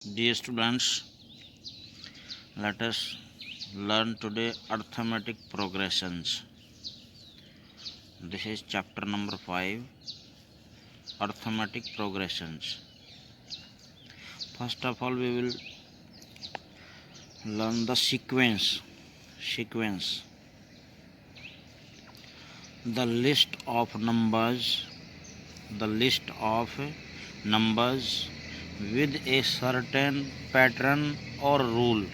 Dear students, let us learn today arithmetic progressions. This is chapter number 5, arithmetic progressions. First of all, we will learn the sequence. The list of numbers with a certain pattern or rule.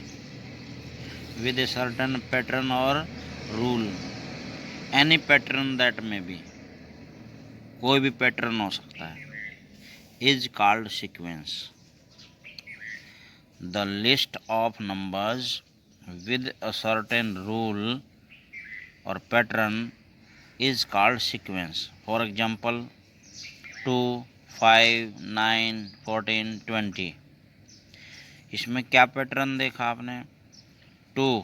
Any pattern that may be, कोई भी pattern हो सकता है, is called sequence. The list of numbers with a certain rule or pattern is called sequence. For example, 2, 5, 9, 14, 20. इसमें क्या pattern देखा आपने? 2,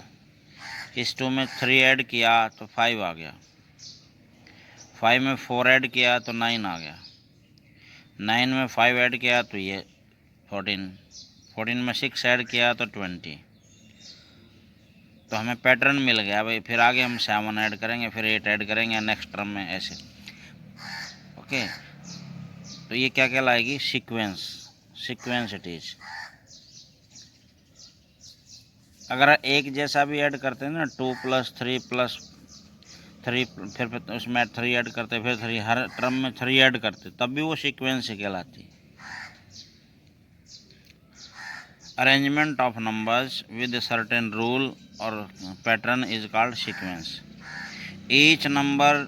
इस 2 में 3 ऐड किया तो 5 आ गया, 5 में 4 ऐड किया तो 9 आ गया, 9 में 5 ऐड किया तो ये 14, 14 में 6 ऐड किया तो 20. तो हमें पैटर्न मिल गया भाई. फिर आगे हम 7 ऐड करेंगे, फिर 8 ऐड करेंगे नेक्स्ट टर्म में, ऐसे. ओके, तो ये क्या कहलाएगी? Sequence it is. अगर एक जैसा भी ऐड करते हैं ना, 2 + 3 + 3, फिर उसमें 3 ऐड करते, फिर 3, हर टर्म में 3 ऐड करते, तब भी वो सीक्वेंस ही कहलाती. Arrangement of numbers with a certain rule or pattern is called sequence. Each number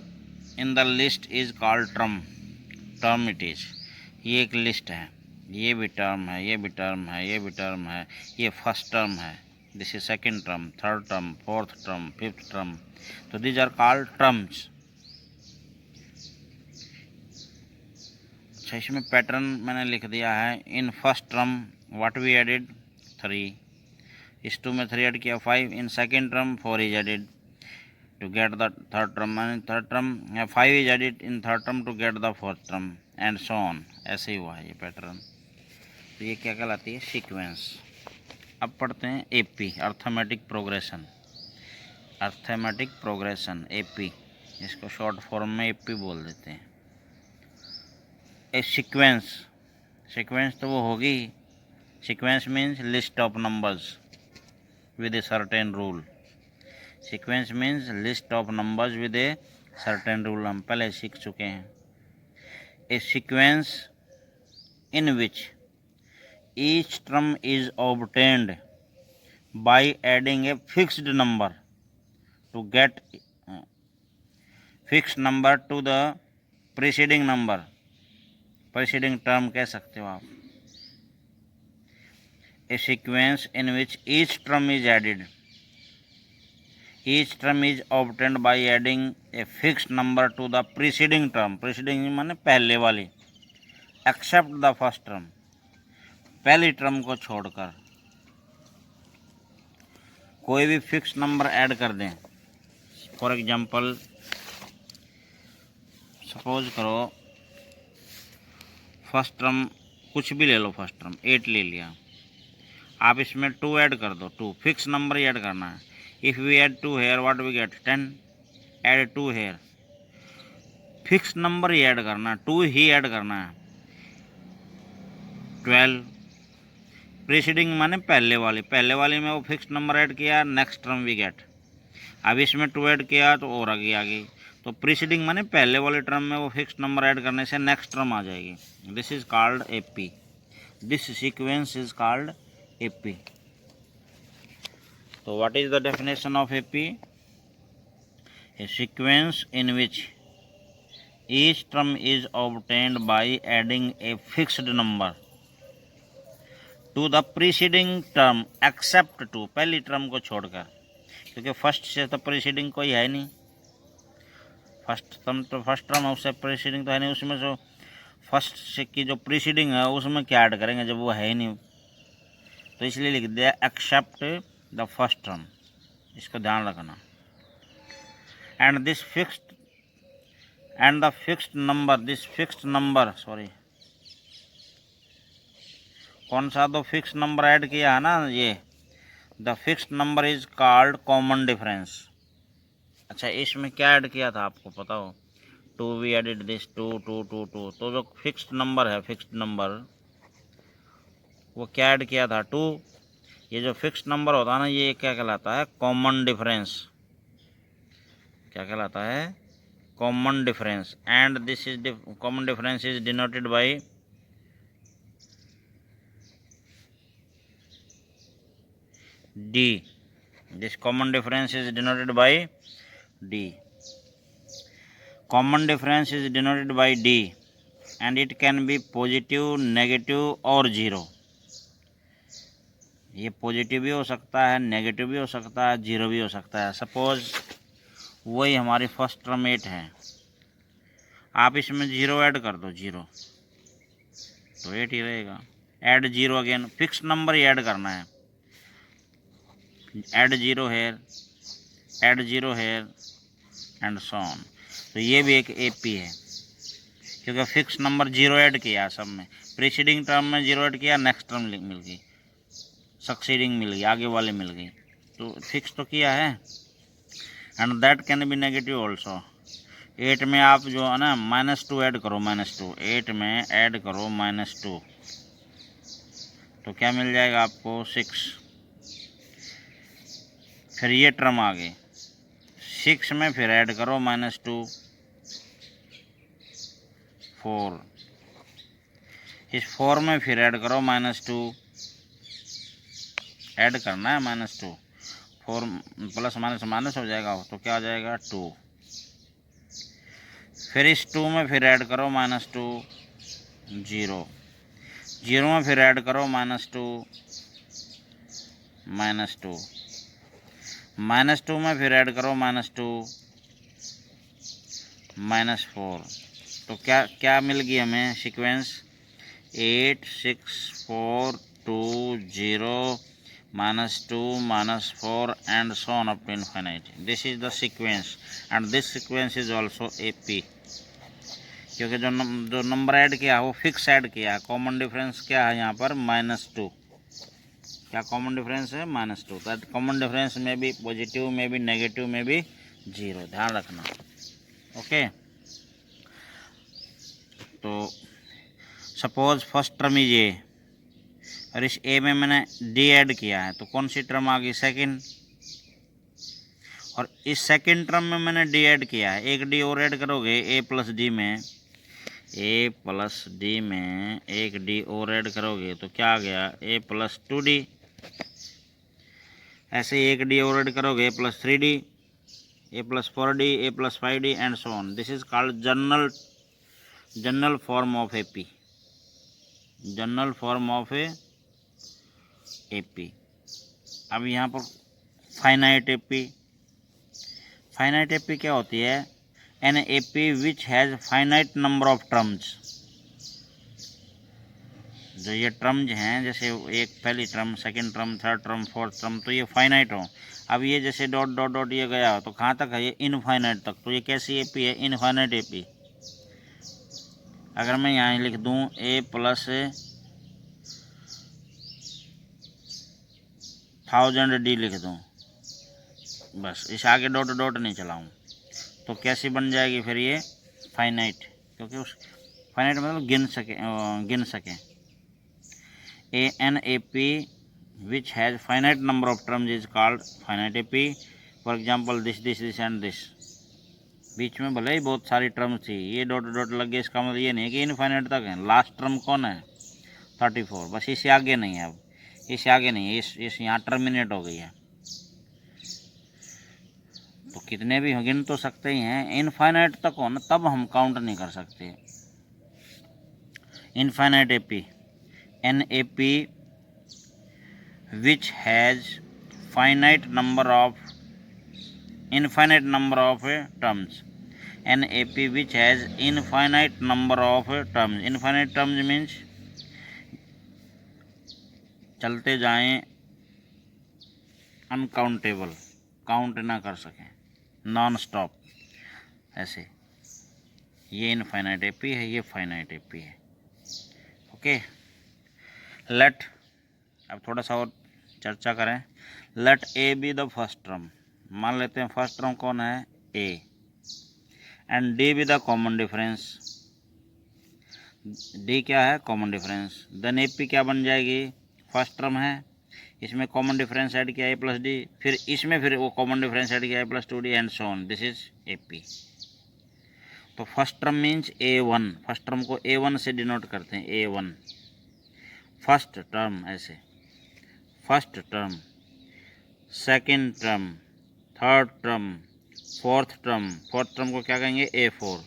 in the list is called term it is. ये एक लिस्ट है, ये भी टर्म है, ये भी टर्म है, ये भी टर्म है, ये फर्स्ट टर्म है, this is second term, third term, fourth term, fifth term. तो दीज आर कॉल्ड टर्म्स. अच्छा, इसमें पैटर्न मैंने लिख दिया है. In first term what we added? 3. इस 2 में 3 ऐड किया 5. In second term 4 is added to get the third term, and third term 5 is added in third term to get the fourth term, and so on. ऐसे ही हुआ है ये pattern. तो ये क्या कहलाती है? सीक्वेंस. अब पढ़ते हैं एपी, अर्थमेटिक प्रोग्रेशन. एपी, इसको शॉर्ट फॉर्म में एपी बोल देते हैं. ए सीक्वेंस तो वो होगी. Sequence means list of numbers with a certain rule. Sequence means list of numbers with a certain rule. हम पहले सीख चुके हैं. A sequence in which each term is obtained by adding a fixed number to get fixed number to the preceding number. Preceding term कह सकते हो आप. A sequence in which each term is added. Each term is obtained by adding a fixed number to the preceding term. Preceding माने पहले वाली. Except the first term. पहली term को छोड़कर कोई भी फिक्स नंबर ऐड कर दें. फॉर एग्जाम्पल, सपोज करो फर्स्ट टर्म कुछ भी ले लो. फर्स्ट टर्म 8 ले लिया, आप इसमें 2 ऐड कर दो. 2 फिक्स नंबर ही ऐड करना है. If we add 2 here, what we get? 10. Add 2 here. Fix number ही ऐड करना है, 2 ही ऐड करना है. 12. प्रीसीडिंग माने पहले वाली में वो फिक्स नंबर ऐड किया, नेक्स्ट टर्म वी गेट. अब इसमें 2 ऐड किया तो और आगे आ गई. तो प्रीसीडिंग माने पहले वाले टर्म में वो फिक्स नंबर ऐड करने से नेक्स्ट टर्म आ जाएगी. This is called AP. This sequence is called AP. So what is the definition of AP? A sequence in which each term is obtained by adding a fixed number to the preceding term except to, पहली term को छोड़कर, क्योंकि first से तो preceding कोई है नहीं. First term उससे प्रीसीडिंग तो है नहीं. उसमें जो फर्स्ट से की जो प्रीसीडिंग है उसमें क्या ऐड करेंगे जब वो है ही नहीं. तो इसलिए लिख दिया एक्सेप्ट द फर्स्ट टर्म. इसको ध्यान रखना. एंड द फिक्स्ड नंबर कौन सा दो फिक्स नंबर ऐड किया है ना, ये the fixed number is called common difference. अच्छा, इसमें क्या ऐड किया था आपको पता हो? Two, we added this two two two two, तो जो फिक्स्ड नंबर है, फिक्स्ड नंबर वो क्या ऐड किया था? टू। ये जो फिक्स्ड नंबर होता है ना, ये क्या कहलाता है? Common difference. क्या कहलाता है? Common difference. And this is common difference is denoted by D. This common difference is denoted by D. Common difference is denoted by D and it can be positive, negative और zero. ये positive भी हो सकता है, negative भी हो सकता है, जीरो भी हो सकता है। सपोज वही हमारी फर्स्ट टर्म 8 है, आप इसमें जीरो ऐड कर दो, जीरो तो 8 ही रहेगा। Add zero again, fix number ही ऐड करना है। Add zero here, add zero here and so on. तो ये भी एक एपी है, क्योंकि फिक्स नंबर जीरो ऐड किया सब में। प्रीसीडिंग टर्म में जीरो ऐड किया, नेक्स्ट टर्म मिल गई, सक्सीडिंग मिल गई, आगे वाले मिल गई, तो फिक्स तो किया है। And that can be negative also. 8 में आप जो है ना -2 ऐड करो, -2, 8 में ऐड करो -2, तो क्या मिल जाएगा आपको? 6। फिर ये टर्म आ गई, 6 में फिर ऐड करो -2, 4। इस 4 में फिर ऐड करो -2, ऐड करना है -2, 4 प्लस माइनस माइनस हो जाएगा, तो क्या हो जाएगा? 2। फिर इस 2 में फिर ऐड करो -2, 0। 0 में फिर ऐड करो -2, -2। -2 में फिर ऐड करो -2, -4। तो क्या क्या मिल गई हमें sequence? 8, 6, 4, 2, 0, -2, -4 and so on up to infinity. This is the sequence and this sequence is also AP, क्योंकि जो नंबर ऐड किया वो फिक्स ऐड किया है। कॉमन डिफरेंस क्या है यहाँ पर? -2। क्या कॉमन डिफरेंस है? -2। दैट कॉमन डिफरेंस में भी पॉजिटिव, में भी नेगेटिव, में भी जीरो, ध्यान रखना। ओके, तो सपोज फर्स्ट टर्म इज ए, और इस ए में मैंने डी ऐड किया है, तो कौन सी टर्म आ गई? सेकंड। और इस सेकंड टर्म में मैंने डी ऐड किया है, एक डी और ऐड करोगे ए प्लस डी में, ए प्लस डी में एक डी और ऐड करोगे तो क्या आ गया? ए प्लस 2D। ऐसे एक डी और ऐड करोगे plus 3D, A plus 4D, A plus 5D and so on. This is called general form of AP, general form of AP. अब यहाँ पर फाइनाइट एपी, फाइनाइट एपी क्या होती है? An AP which has finite number of terms. जो ये terms हैं, जैसे एक पहली term, second term, third term, fourth term, तो ये फाइनाइट हो। अब ये जैसे डॉट डॉट डॉट ये गया तो कहाँ तक है? ये इनफाइनाइट तक। तो ये कैसी एपी है? Infinite AP. अगर मैं यहाँ लिख दूँ ए प्लस 1000D लिख दूँ, बस इस आगे डॉट डॉट नहीं चलाऊँ, तो कैसी बन जाएगी फिर ये? फाइनाइट। क्योंकि उस फाइनाइट मतलब गिन सकें। An A P which has finite number of terms is called finite A P. For example this this this and this, बीच में भले ही बहुत सारी टर्म्स थी, ये डॉट डॉट लग गया, इसका मतलब ये नहीं है कि इनफाइनाइट तक है। लास्ट टर्म कौन है? 34, बस इससे आगे नहीं है। अब इससे आगे नहीं है, इस यहाँ टर्मिनेट हो गई है। तो कितने भी गिन तो सकते ही हैं, इनफाइनाइट तक हो ना तब हम काउंट नहीं कर सकते। Infinite AP, an A P which has finite number of infinite number of terms. An AP which has infinite number of terms. Infinite terms means चलते जाएं, अनकाउंटेबल, काउंट ना कर सकें, नॉन स्टॉप, ऐसे। ये इनफाइनाइट एपी है, ये finite AP है। ओके, लेट, अब थोड़ा सा और चर्चा करें। Let A be the first term, मान लेते हैं फर्स्ट टर्म कौन है, A, and D be the common difference, D क्या है, common difference. Then A P क्या बन जाएगी, फर्स्ट टर्म है, इसमें कॉमन डिफरेंस ऐड किया ए प्लस डी, फिर इसमें फिर वो कॉमन डिफरेंस ऐड किया A plus two D and so on, this is A P. तो first term means A one, first term को ए वन से डिनोट करते हैं, ए वन फर्स्ट टर्म, ऐसे first term, second term, third term, fourth term, fourth term को क्या कहेंगे, A four.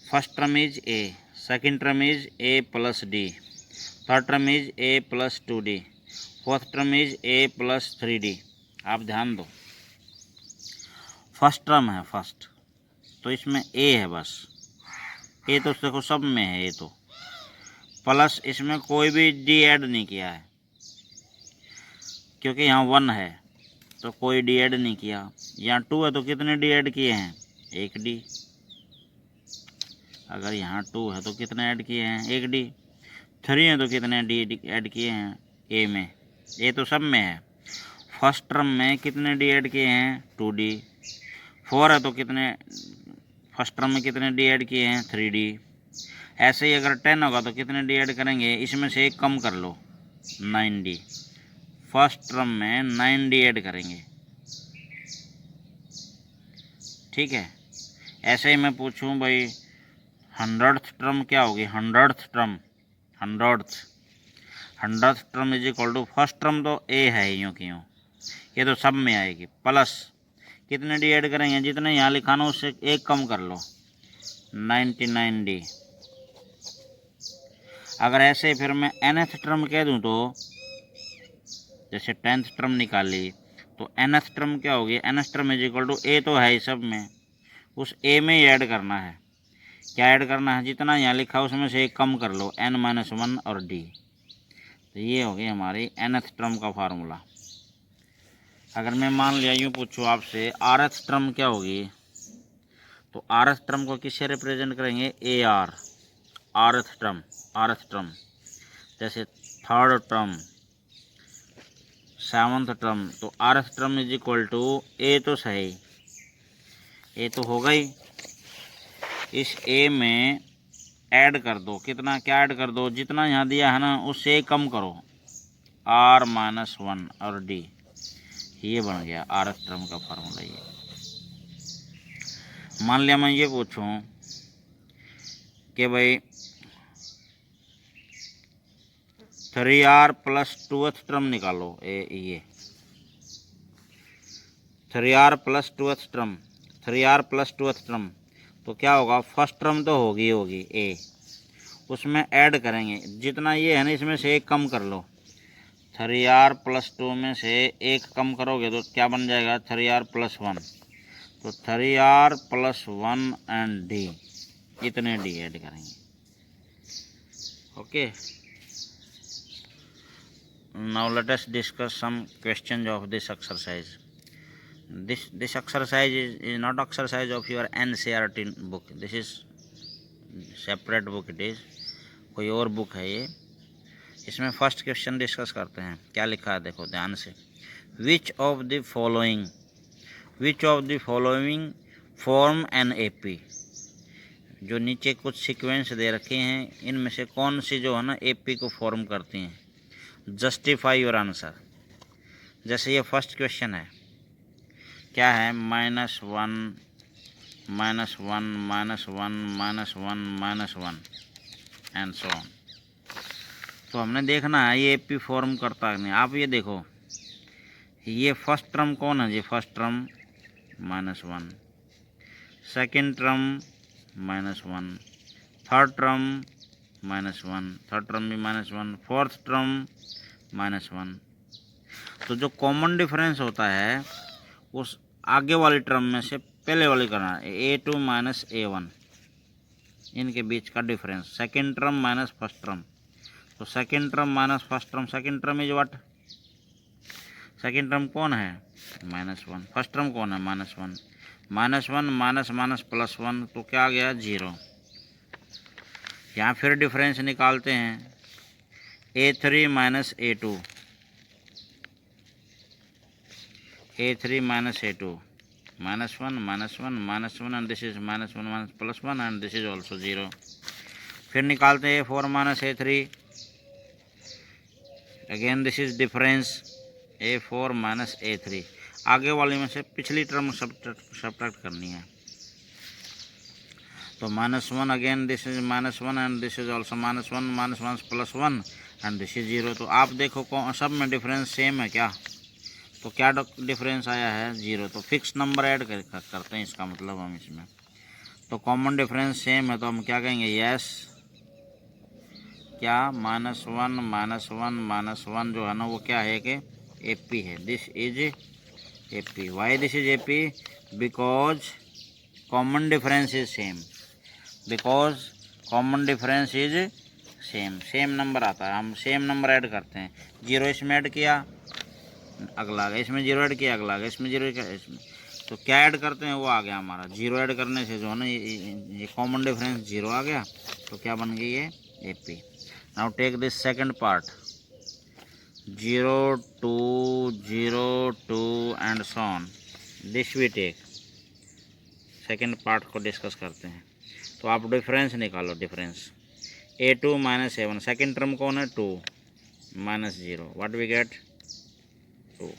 First term is A, second term is A plus D, third term is A plus two D, fourth term is A plus three D. आप ध्यान दो, first term है first, तो इसमें ए है बस, ए तो देखो सब में है, ए तो प्लस, इसमें कोई भी डी ऐड नहीं किया है क्योंकि यहाँ वन है तो कोई डी ऐड नहीं किया। यहाँ टू है तो कितने डी ऐड किए हैं, एक डी। अगर यहाँ टू है तो कितने ऐड किए हैं, एक डी। थ्री है तो कितने डी ऐड किए हैं, ए में, ए तो सब में है। फर्स्ट टर्म में कितने डी ऐड किए हैं, टू डी। फोर है तो कितने, फर्स्ट टर्म में कितने डी ऐड किए हैं, थ्री डी। ऐसे ही अगर 10 होगा तो कितने डी ऐड करेंगे, इसमें से एक कम कर लो, 9 डी। फर्स्ट टर्म में 9 डी ऐड करेंगे, ठीक है। ऐसे ही मैं पूछूं भाई 100th टर्म क्या होगी, 100th term, 100th term is equal to, first term तो ए है यूँ की यूँ, ये तो सब में आएगी, प्लस कितने डी ऐड करेंगे, जितने यहाँ लिखा ना उससे एक कम कर लो, 99 डी। अगर ऐसे फिर मैं nth टर्म कह दूं तो, जैसे 10th टर्म निकाली तो nth टर्म क्या होगी, nth term is equal to, A तो है ही सब में, उस ए में ही ऐड करना है। क्या ऐड करना है, जितना यहाँ लिखा उसमें से एक कम कर लो, n-1 और d। तो ये हो गई हमारी nth टर्म का फार्मूला। अगर मैं मान लिया यूँ पूछूँ आपसे rth टर्म क्या होगी, तो rth टर्म को किससे रिप्रेजेंट करेंगे, ए आर, rth टर्म, जैसे थर्ड टर्म, सेवन्थ टर्म, तो rth term is equal to, A तो सही, ए तो होगा ही, इस ए में ऐड कर दो, कितना, क्या ऐड कर दो, जितना यहाँ दिया है ना उससे कम करो, r-1 और d, ये बन गया rth टर्म का फार्मूला। ये मान लिया मैं ये पूछूं कि भाई 3r प्लस 2th टर्म निकालो, ये 3r plus 2th term, 3r plus 2th term, तो क्या होगा, फर्स्ट टर्म तो होगी ए, उसमें ऐड करेंगे, जितना ये है ना इसमें से एक कम कर लो, 3r प्लस 2 में से एक कम करोगे तो क्या बन जाएगा, 3r प्लस 1, तो 3r प्लस 1 एंड डी, इतने डी ऐड करेंगे, okay. Now let us discuss some questions of this exercise. This exercise is not exercise of your NCERT book. This is separate book it is, कोई और book है ये। इसमें first question discuss करते हैं, क्या लिखा है देखो ध्यान से। Which of the following form an AP, जो नीचे कुछ सीक्वेंस दे रखे हैं इनमें से कौन सी जो है ना AP को फॉर्म करती हैं। Justify your answer. जैसे ये फर्स्ट क्वेश्चन है, क्या है, -1 एंड सो ऑन। तो हमने देखना है ये AP फॉर्म करता है नहीं। आप ये देखो, ये फर्स्ट टर्म कौन है जी, first term -1, second term -1, third term -1, third term भी -1, फोर्थ टर्म -1। तो जो कॉमन डिफरेंस होता है उस आगे वाली टर्म में से पहले वाली करना है, A2 माइनस A1, इनके बीच का difference, second term minus first term. तो second term minus first term, second term is what, second term कौन है, -1, फर्स्ट टर्म कौन है, -1, -1 माइनस माइनस +1, तो क्या आ गया, 0। यहाँ फिर डिफरेंस निकालते हैं, A3 minus A2. A3 minus A2. Minus 1, minus 1, minus 1, and this is minus 1, minus plus 1, and this is also 0. फिर निकालते हैं A4 minus A3. Again this is difference A4 minus A3. आगे वाले में से पिछली टर्म सब्ट्रैक्ट करनी है. तो -1 again this is -1 and this is also -1, -1 plus 1 and this is 0. तो आप देखो सब में डिफरेंस सेम है क्या? तो क्या डिफरेंस आया है? 0. तो फिक्स नंबर ऐड करते हैं, इसका मतलब हम इसमें. तो कॉमन डिफरेंस सेम है तो हम क्या कहेंगे? यस. क्या? -1 -1 जो है ना वो क्या है कि AP है. This is AP. Why this is AP? Because common difference is same. Because common difference is same. Same number आता है, हम सेम नंबर ऐड करते हैं. 0 इसमें ऐड किया, अगला आ गया. इसमें 0 ऐड किया, अगला आ गया. इसमें 0 किया, इसमें. तो क्या ऐड करते हैं वो आ गया हमारा. 0 ऐड करने से जो है ना ये कॉमन डिफरेंस 0 आ गया. तो क्या बन गई है? AP. Now take this second part. 0 2 0 2 and so on. This we take. Second part को डिस्कस करते हैं. तो आप डिफरेंस निकालो. Difference A2 minus A1. Second term कौन है? 2 minus 0. What we get? 2.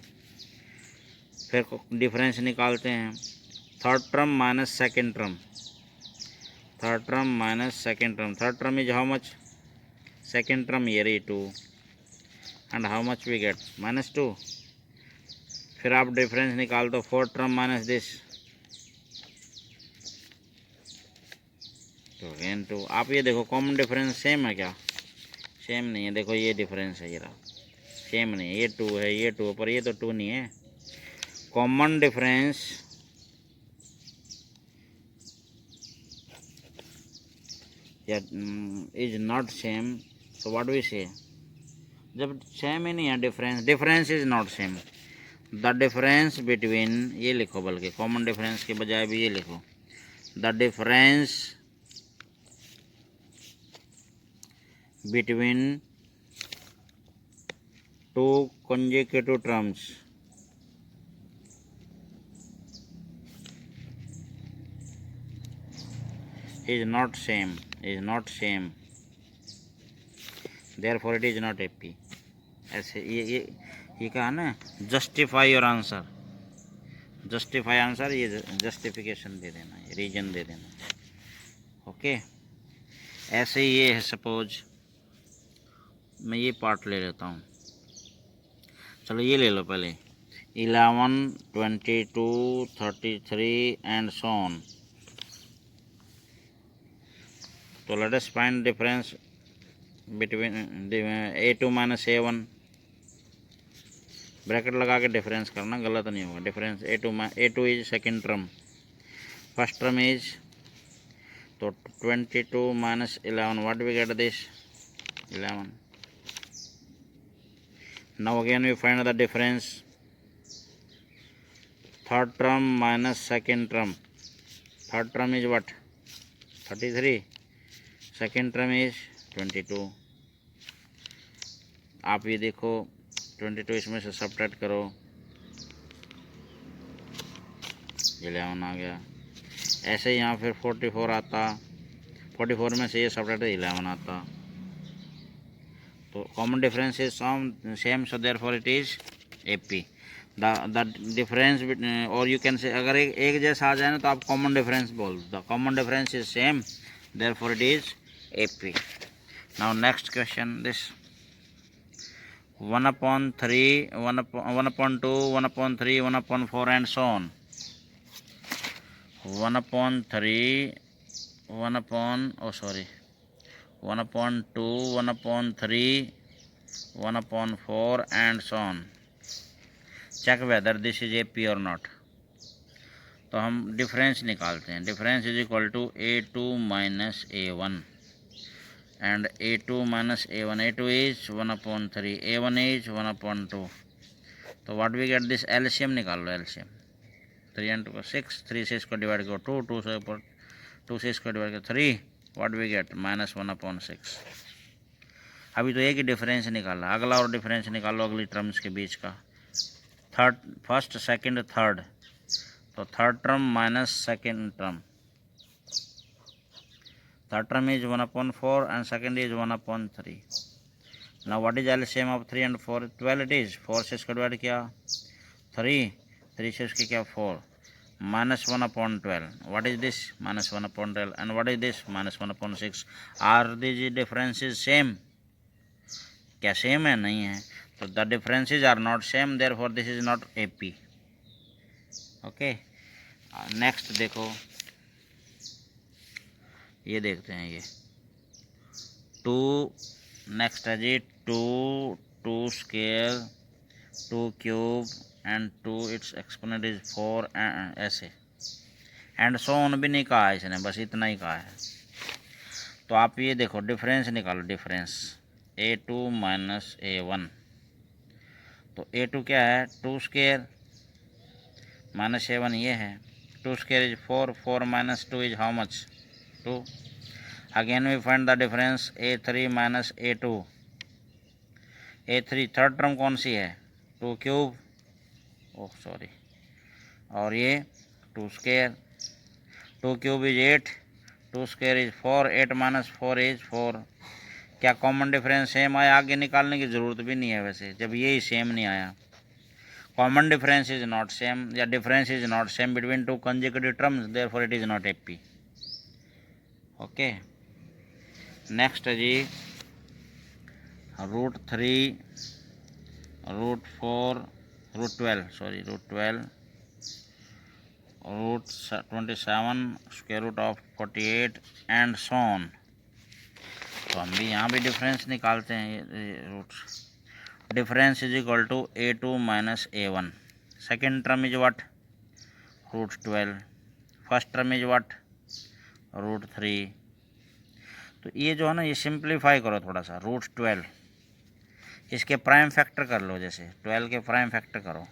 फिर डिफरेंस निकालते हैं. Third term minus second term. Third term minus second term. Third term is how much? Second term ये रही 2 and how much we get? -2. फिर आप difference निकाल दो. Fourth term minus this. तो अगेन 2. आप ये देखो कॉमन डिफरेंस सेम है क्या? सेम नहीं है. देखो ये डिफरेंस है, ये रहा. सेम नहीं है. ये 2 है, ये 2 पर ये तो 2 नहीं है. Common difference is not same. So what we say? जब सेम ही नहीं है difference, difference is not same. The difference between, ये लिखो, बल्कि कॉमन डिफरेंस के बजाय भी ये लिखो. The difference between two consecutive terms is not same. Therefore it is not AP. ऐसे ये कहा ना, justify your answer. Justify answer, ये जस्टिफिकेशन दे देना, ये रीजन दे देना. ओके. ऐसे ये है. सपोज मैं ये पार्ट ले लेता हूँ. चलो ये ले लो पहले. 11 22 33 एंड सो ऑन. तो let us find difference between A2 minus A1. Bracket लगा के डिफरेंस करना, गलत नहीं होगा. Difference A2 is second term. First term is, तो 22 minus 11. What we get? This 11. Now again we find the difference. Third term minus second term. Third term is what? 33. Second term is 22. आप ये देखो 22 इसमें से subtract करो, 11 आ गया. ऐसे यहाँ फिर 44 आता. 44 में से ये सब्ट्रैक्ट 11 आता. तो common difference is same. So therefore it is AP. The difference, और यू कैन से, अगर एक जैसा आ जाए ना तो आप कॉमन डिफरेंस बोल दो. The common difference is same, therefore it is AP. Now next question. This 1/3 1/2 1/3 1/4 and so on. 1/3 1/2 1/3 1/4 and so on. Check whether this is AP or not. तो हम डिफरेंस निकालते हैं. Difference is equal to A2 minus A1 and A2 minus A1. A2 is 1/3, A1 is 1/2. तो what we get? This LCM निकाल लो. LCM 3 and 2 6. 3 से इसको divide करो 2, 2 से ऊपर 2 से इसको डिवाइड करो 3. What we get? -1/6. अभी तो एक ही डिफरेंस निकाला, अगला और डिफरेंस निकालो अगली टर्म्स के बीच का। थर्ड, फर्स्ट सेकंड थर्ड, तो third term minus second term, third term is 1/4 and second is 1/3. Now what is LCM of 3 and 4? 12 it is. 4 से इसका डिवाइड किया 3, 3 से इसके क्या 4, minus 1/12. What is this? Minus 1/12. And what is this? Minus 1/6. Are these differences same? क्या same है? नहीं है, तो the differences are not same, therefore this is not AP. Okay, next देखो, ये देखते हैं ये 2, नेक्स्ट है जी 2, 2 square, 2 cube and 2 it's exponent is 4, ऐसे एंड सो ऑन भी नहीं कहा है इसने, बस इतना ही कहा है। तो आप ये देखो डिफरेंस निकालो, डिफरेंस A2 माइनस A1, तो A2 क्या है 2 स्क्वायर माइनस A1 ये है, 2 square is 4, 4 minus 2 is how much 2। Again we find the difference A3 minus A2. A3 third term कौन सी है 2 क्यूब, ओह सॉरी, और ये 2 square, 2 cube is 8, 2 square is 4, 8 minus 4 is 4। क्या common difference same आया? आगे निकालने की ज़रूरत भी नहीं है वैसे, जब यही सेम नहीं आया। Common difference is not same या difference is not same between two consecutive terms, therefore it is not AP. Okay, next है जी √3, √4, √12, sorry √12, √27, square root of 48 and so on. तो हम भी यहाँ भी डिफरेंस निकालते हैं। Root difference is equal to A2 minus A1, second term is what √12, first term is what √3। तो ये जो है ना, ये सिंप्लीफाई करो थोड़ा सा, √12 इसके प्राइम फैक्टर कर लो, जैसे 12 के प्राइम फैक्टर करो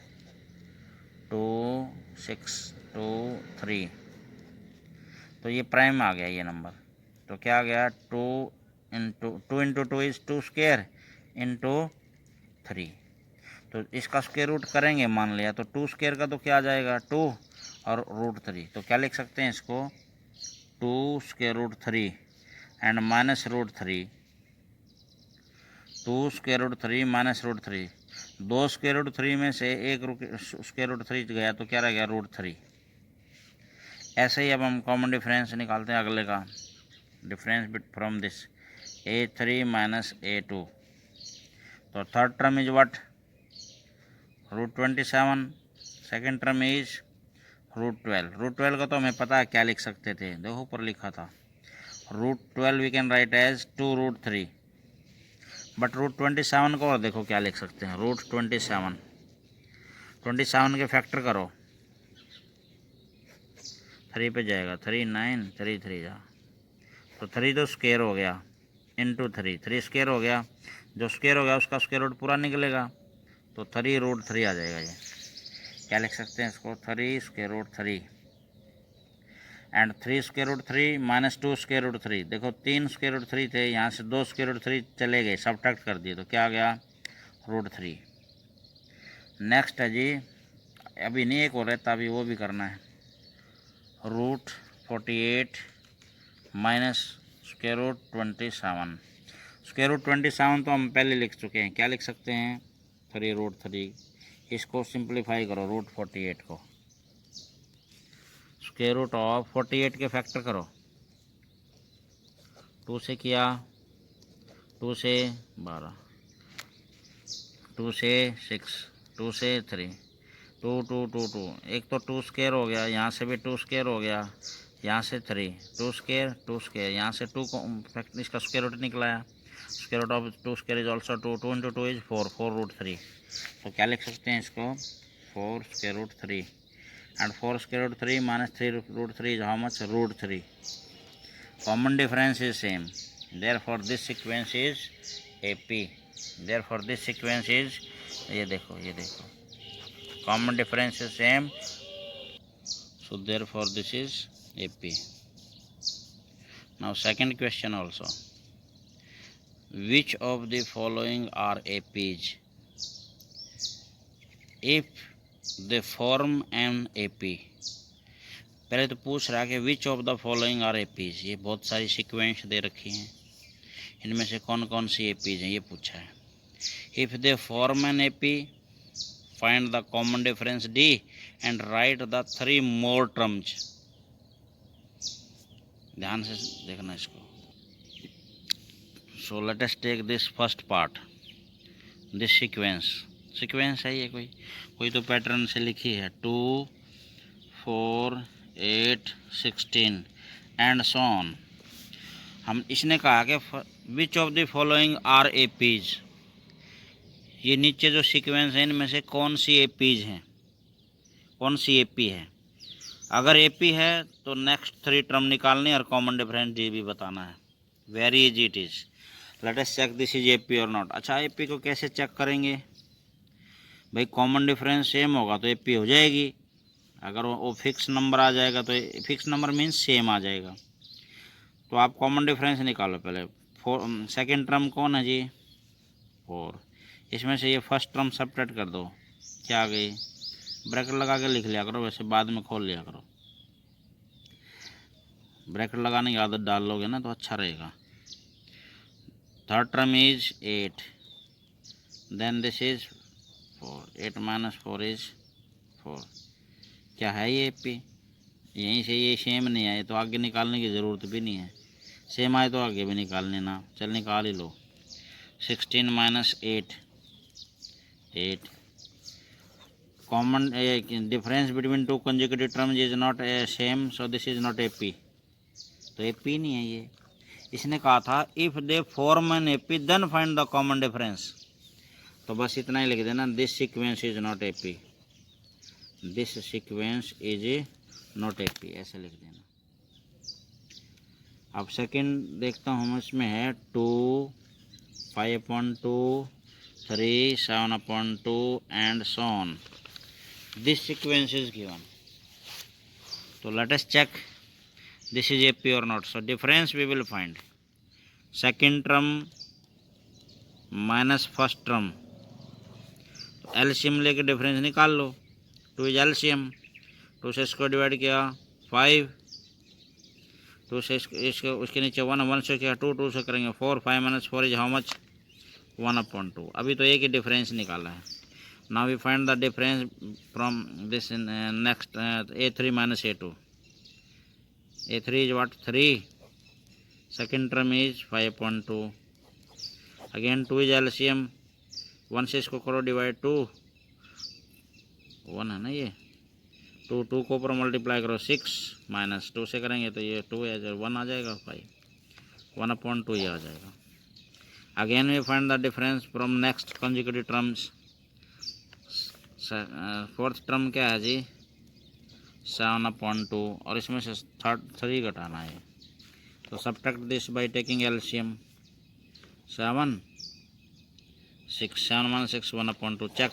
2, 6, 2, 3, तो ये प्राइम आ गया ये नंबर। तो क्या आ गया 2 इंटू 2 इज 2 स्क्वायर इंटू 3, तो इसका स्क्वायर रूट करेंगे मान लिया, तो 2 स्क्वायर का तो क्या आ जाएगा 2 और √3, तो क्या लिख सकते हैं इसको 2 square root 3 and minus √3, 2 square root 3 minus √3, 2 square root 3 में से एक स्क्वायर रूट 3 गया, तो क्या रह गया √3। ऐसे ही अब हम कॉमन डिफरेंस निकालते हैं अगले का, difference from this A3 minus A2, तो third term is what √27, second term is √12। √12 का तो हमें पता है क्या लिख सकते थे, देखो ऊपर लिखा था √12 we can write as 2√3, but √27 को और देखो क्या लिख सकते हैं √27, 27 के फैक्टर करो 3 पे जाएगा 3, 9, 3, 3 जा, तो 3 तो स्क्वायर हो गया इंटू 3, 3 स्क्वायर हो गया, जो स्क्वायर हो गया उसका स्क्वायर रूट पूरा निकलेगा, तो 3√3 आ जाएगा। ये क्या लिख सकते हैं इसको 3 square root 3 and 3 square root 3 minus 2 square root 3, देखो 3 स्क्वायर रूट 3 थे, यहाँ से 2 स्क्वायर रूट 3 चले गए, सब्ट्रैक्ट कर दिए, तो क्या आ गया √3। नेक्स्ट है जी, अभी नहीं एक और रहता, अभी वो भी करना है, √48 minus square root 27, square root 27 तो हम पहले लिख चुके हैं, क्या लिख सकते हैं 3√3, इसको सिंप्लीफाई करो √48 को, स्क्वायर रूट ऑफ 48 के फैक्टर करो, 2 से किया 2 से 12, 2 से 6, 2 से 3, 2, 2, 2, 2, एक तो 2 स्क्वायर हो गया, यहाँ से भी 2 स्क्वायर हो गया, यहाँ से 3, 2 स्क्वायर 2 स्क्वायर, यहाँ से 2 को इसका स्क्वायर रूट निकलाया, square root of 2 square is also 2, 2 into 2 is 4, 4√3, तो क्या लिख सकते हैं इसको 4 square root 3 and 4 square root 3 minus 3√3 is how much √3। Common difference is same, therefore this sequence is AP, therefore this sequence is, ये देखो common difference is same, so therefore this is AP. Now second question also, which of the following are APs if the form an AP। पहले तो पूछ रहा है कि which of the following are APs। ये बहुत सारी सीक्वेंस दे रखी हैं, इनमें से कौन कौन सी APs हैं ये पूछा है। If they form an AP, find the common difference D and write the 3 more terms. ध्यान से देखना इसको। So let us take this first part, this sequence है ये, कोई तो पैटर्न से लिखी है 2 4 8 16 एंड सो ऑन। हम इसने कहा कि which of the following are APs। ये नीचे जो सीक्वेंस है इनमें से कौन सी APs हैं, कौन सी AP है। अगर AP है तो नेक्स्ट 3 टर्म निकालनी और कॉमन डिफरेंस D भी बताना है। Very easy it is. Let us check this is AP और नॉट। अच्छा AP को कैसे चेक करेंगे भाई, कॉमन डिफरेंस सेम होगा तो AP हो जाएगी। अगर वो फिक्स नंबर आ जाएगा तो फिक्स नंबर मीन्स सेम आ जाएगा। तो आप कॉमन डिफरेंस निकालो पहले। सेकेंड टर्म कौन है जी 4, इसमें से ये फर्स्ट टर्म सब्ट्रैक्ट कर दो, क्या आ गई। ब्रैकेट लगा के लिख लिया करो, वैसे बाद में खोल लिया करो। ब्रैकेट लगाने की आदत डाल लोगे ना तो अच्छा रहेगा। Third term is 8, then this is 4, 8 - 4 is 4। क्या है ये AP, यहीं से ये सेम नहीं आए तो आगे निकालने की ज़रूरत भी नहीं है, सेम आए तो आगे भी निकालने ना। चल निकाल ही लो। 16 - 8 8। Common difference between 2 consecutive terms is not same, so this is not AP। तो AP नहीं है ये। इसने कहा था if they form an AP then find the common difference. तो बस इतना ही लिख देना, this sequence is not AP, this sequence is not AP, ऐसे लिख देना। अब सेकंड देखता हूँ, इसमें है 2 5/2 3 7/2 and so on. This sequence is given. तो let us check this is AP और नॉट। So difference we will find second term minus first term, LCM लेके डिफरेंस निकाल लो। 2 इज एलसीएम, 2 से इसको डिवाइड किया 5, 2 से इसको उसके नीचे 1, 1 से किया 2, 2 से करेंगे 4, 5 - 4 इज हाउ मच 1/2। अभी तो एक ही डिफरेंस निकाला है। Now we find the difference from this next A3 - A2। A3 is what 3, second term is 5/2। Again 2 is LCM, 1 से इसको करो डिवाइड 2, 1 है ना ये, 2 2 को ऊपर मल्टीप्लाई करो 6 माइनस 2 से करेंगे तो ये 2 है 1 आ जाएगा 5, 1/2 ये आ जाएगा। Again we find the difference from next consecutive terms. Fourth term क्या है जी 7/2, और इसमें से 3 घटाना है। तो subtract this by taking LCM. 7 6, 7 - 6 1/2। Check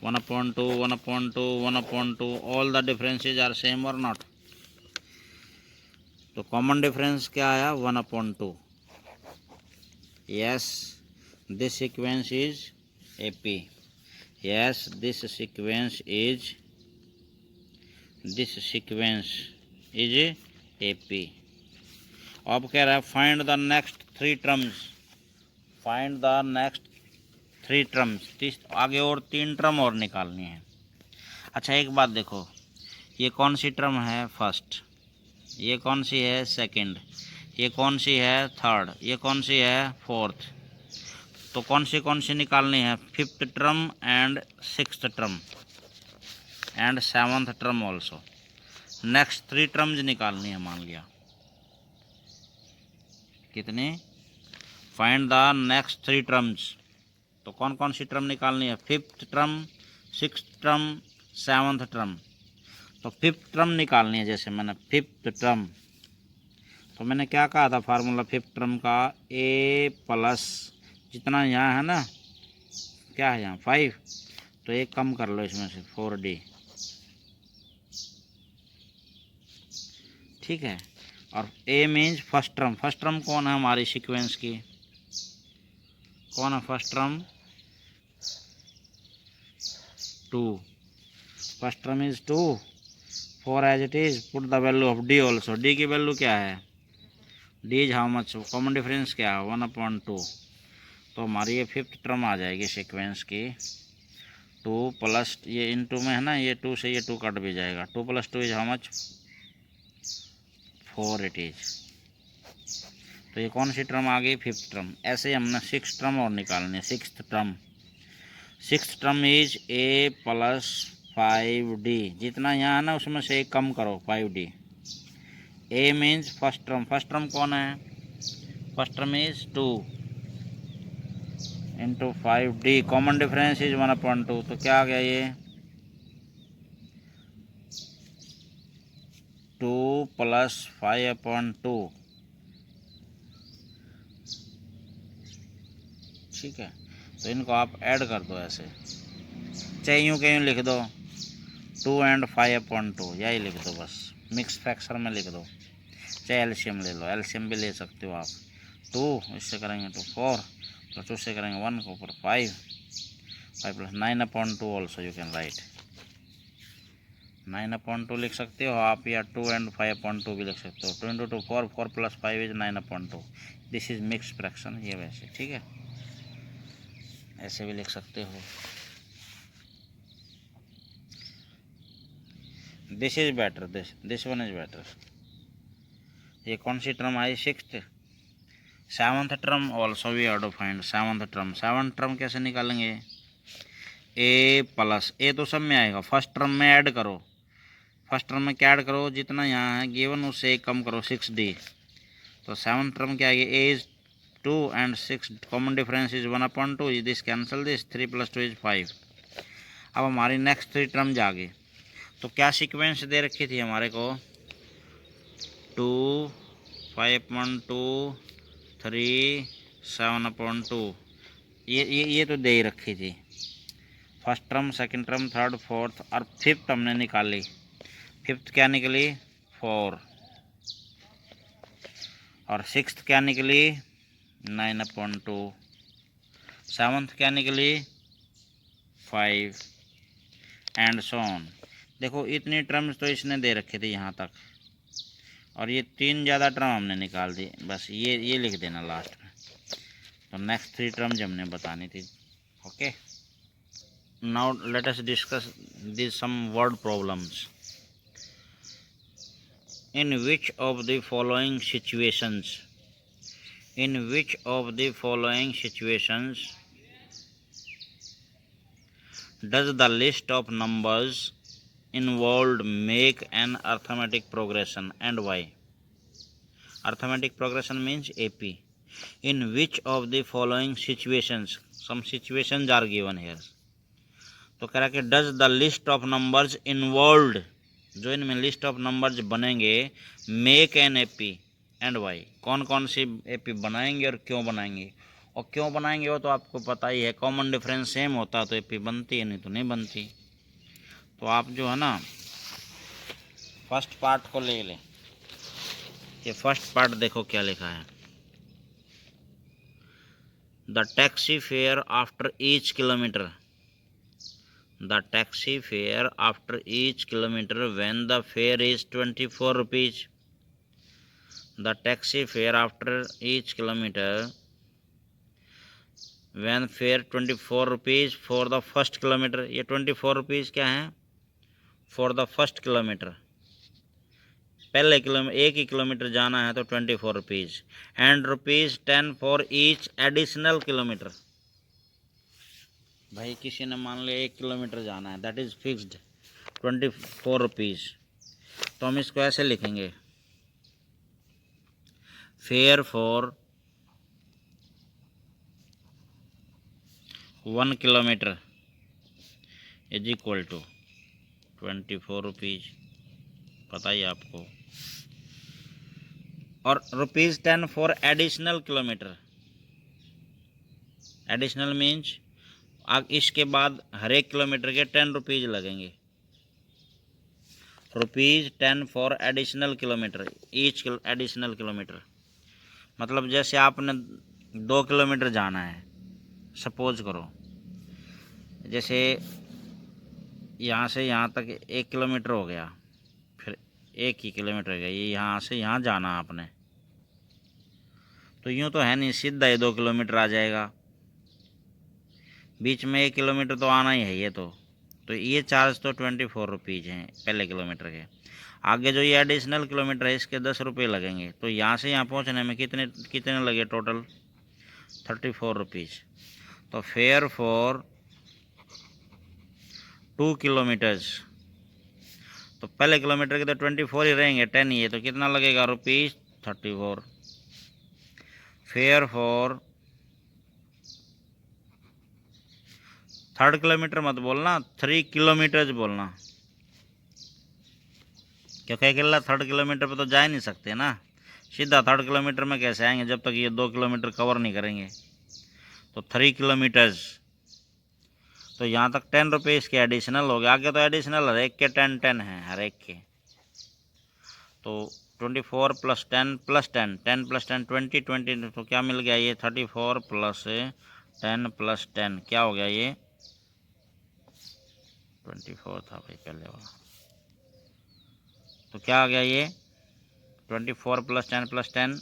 1/2 1/2 1/2, all the differences are same और नॉट। तो कॉमन डिफरेंस क्या आया 1/2। Yes this sequence is AP, yes this sequence is AP। अब कह रहा है find the next 3 terms, find the next 3 terms. आगे और 3 टर्म और निकालनी है। अच्छा एक बात देखो, ये कौन सी टर्म है फर्स्ट, ये कौन सी है सेकंड, ये कौन सी है थर्ड, ये कौन सी है फोर्थ। तो कौन सी निकालनी है, fifth term and sixth term and seventh term also. Next 3 terms निकालनी है। मान लिया कितनी, फाइंड द नेक्स्ट 3 टर्म्स। तो कौन सी टर्म निकालनी है, fifth term, sixth term, seventh term. तो फिफ्थ टर्म निकालनी है। जैसे मैंने फिफ्थ टर्म, तो मैंने क्या कहा था फार्मूला फिफ्थ टर्म का, A+ जितना यहाँ है ना, क्या है यहाँ 5, तो एक कम कर लो इसमें से 4D, ठीक है। और A means first term, first term कौन है हमारी सीक्वेंस की, कौन है first term? 2. First term is 2. For as it is put the value of D also. D की वैल्यू क्या है? D is how much? Common difference क्या है? 1/2. तो हमारी ये फिफ्थ टर्म आ जाएगी सीक्वेंस की. 2 प्लस ये इनटू में है ना, ये 2 से ये 2 कट भी जाएगा. 2 + 2 is how much? 4 it is. तो ये कौन सी टर्म आ गई? Fifth term. ऐसे ही हमने सिक्स टर्म और निकालनी है. Six term is a + 5d. जितना यहाँ है ना उसमें से एक कम करो, 5d. a means first term. First term कौन है? First term is 2 into 5d. Common difference is 1/2. तो क्या आ गया ये? 2 + 5/2. ठीक है. तो इनको आप ऐड कर दो ऐसे, चाहे यूँ के यूँ लिख दो 2 और 5/2, यही लिख दो बस. मिक्स फ्रैक्शन में लिख दो. चाहे एलसीएम ले लो, एलसीएम भी ले सकते हो आप. 2 इससे करेंगे तो 4 + 2 से करेंगे 1 के ऊपर 5 + 9/2 ऑल्सो यू कैन राइट. 9/2 लिख सकते हो आप, या 2 और 5/2 भी लिख सकते हो. 2 × 2 4, 4 + 5 is 9/2. This is mix fraction. ये वैसे ठीक है, ऐसे भी लिख सकते हो. This is better, this one is better. ये कौन सी टर्म आई? Sixth. Seventh term also we have to find. Seventh term कैसे निकालेंगे? a + a तो सब में आएगा. फर्स्ट टर्म में ऐड करो. फर्स्ट टर्म में क्या ऐड करो? जितना यहाँ है गिवन उससे एक कम करो, 6d. तो सेवन्थ टर्म क्या आएगी? a is 2 and 6. Common difference is 1/2. This cancel this. 3 + 2 is 5. अब हमारी नेक्स्ट 3 टर्म्स आ गई. तो क्या सीक्वेंस दे रखी थी हमारे को? 2 5/2 3 7/2. ये तो दे ही रखी थी. First term, second term, third, fourth और फिफ्थ हमने निकाली. फिफ्थ क्या निकली? 4. और सिक्स्थ क्या निकली? 9/2. सेवन्थ क्या निकली? 5 एंड सो ऑन. देखो इतनी टर्म्स तो इसने दे रखे थे यहाँ तक, और ये 3 ज़्यादा टर्म हमने निकाल दी. बस ये लिख देना लास्ट में. तो नेक्स्ट 3 टर्म्स हमने बतानी थी. Okay. Now let us discuss this some word problems. In which of the following situations does the list of numbers involved make an arithmetic progression and why? Arithmetic progression means AP. In which of the following situations, some situations are given here. तो कह रहा कि does the list of numbers involved, जो इनमें list of numbers बनेंगे, make an AP and why. कौन कौन सी AP बनाएंगे और क्यों बनाएंगे? और क्यों बनाएंगे वो तो आपको पता ही है. कॉमन डिफरेंस सेम होता तो एपी बनती है, नहीं तो नहीं बनती. तो आप जो है ना फर्स्ट पार्ट को ले लें. ये फर्स्ट पार्ट देखो क्या लिखा है. The taxi fare after each kilometre. The taxi fare after each kilometer when the fare is 24 rupees. The taxi fare after each kilometer when fare 24 rupees for the first kilometer. ये 24 rupees क्या है? For the first kilometer. पहले kilometre, एक ही kilometre जाना है तो 24 rupees. And ₹10 for each additional kilometer. भाई किसी ने मान लिया 1 किलोमीटर जाना है, दैट इज़ फिक्स्ड 24 रुपीज़. तो हम इसको ऐसे लिखेंगे. Fare for 1 kilometre is equal to 24 rupees. पता ही आपको. और ₹10 for additional kilometre. Additional means अब इसके बाद हर एक किलोमीटर के 10 रुपीज़ लगेंगे. ₹10 for additional kilometre, each additional kilometre. मतलब जैसे आपने 2 किलोमीटर जाना है सपोज करो जैसे यहाँ से यहाँ तक 1 किलोमीटर हो गया, फिर 1 ही किलोमीटर हो गया, ये यहाँ से यहाँ जाना आपने, तो यूँ तो है नहीं, सीधा ही 2 किलोमीटर आ जाएगा, बीच में 1 किलोमीटर तो आना ही है ये तो ये चार्ज तो 24 रुपीज़ हैं पहले किलोमीटर के। आगे जो ये एडिशनल किलोमीटर है इसके 10 रुपये लगेंगे, तो यहाँ से यहाँ पहुँचने में कितने लगे टोटल 34 रुपीज़। तो फेयर फॉर 2 किलोमीटर्स, तो पहले किलोमीटर के तो 24 ही रहेंगे, 10 ही है, तो कितना लगेगा rupees 34। Fair for 3rd kilometre मत बोलना, 3 किलोमीटर्स बोलना, क्योंकि अकेला 3rd किलोमीटर पे तो जा ही नहीं सकते ना, सीधा 3rd किलोमीटर में कैसे आएंगे जब तक ये 2 किलोमीटर कवर नहीं करेंगे। तो 3 किलोमीटर्स, तो यहाँ तक 10 रुपये इसके एडिशनल हो गए, आगे तो एडिशनल हर एक के 10 हैं हर एक के, तो 24 + 10 + 10 10 + 10 20 तो क्या मिल गया ये 34 + 10 + 10 क्या हो गया ये 24 था भाई पहले वाला, तो क्या आ गया ये 24 + 10 + 10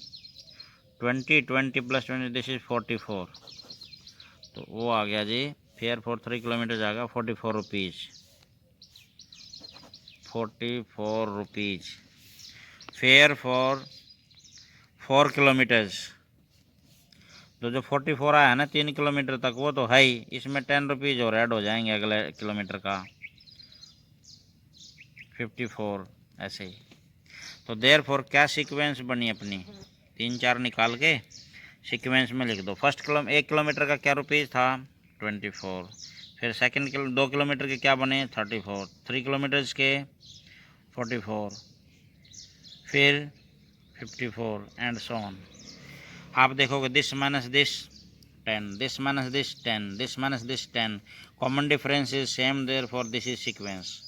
20 20 + 20 दिस इज 44, तो वो आ गया जी फेयर फॉर 3 किलोमीटर जाएगा 44 rupees, 44 rupees. Fair for 4 kilometres, तो जो 44 आया है ना 3 किलोमीटर तक वो तो है ही, इसमें 10 रुपीज़ और ऐड हो जाएंगे अगले किलोमीटर का 54 ऐसे ही। तो देयर फॉर क्या सीक्वेंस बनी अपनी, 3 4 निकाल के सीक्वेंस में लिख दो। 1 किलोमीटर का क्या रुपीज़ था 24, फिर सेकंड 2 किलोमीटर के क्या बने 34, 3 किलोमीटर्स के 44, फिर 54 एंड सो ऑन। आप देखोगे this minus this 10, this minus this 10, this minus this 10, common difference is same, therefore this is sequence.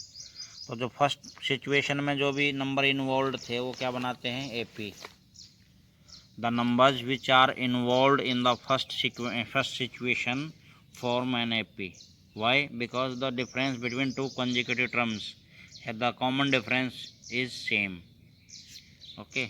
तो जो फर्स्ट सिचुएशन में जो भी नंबर इन्वॉल्व थे वो क्या बनाते हैं AP. The numbers which are involve in the first situation form an AP. Why? Because the difference between two consecutive terms, the common difference is same. Okay.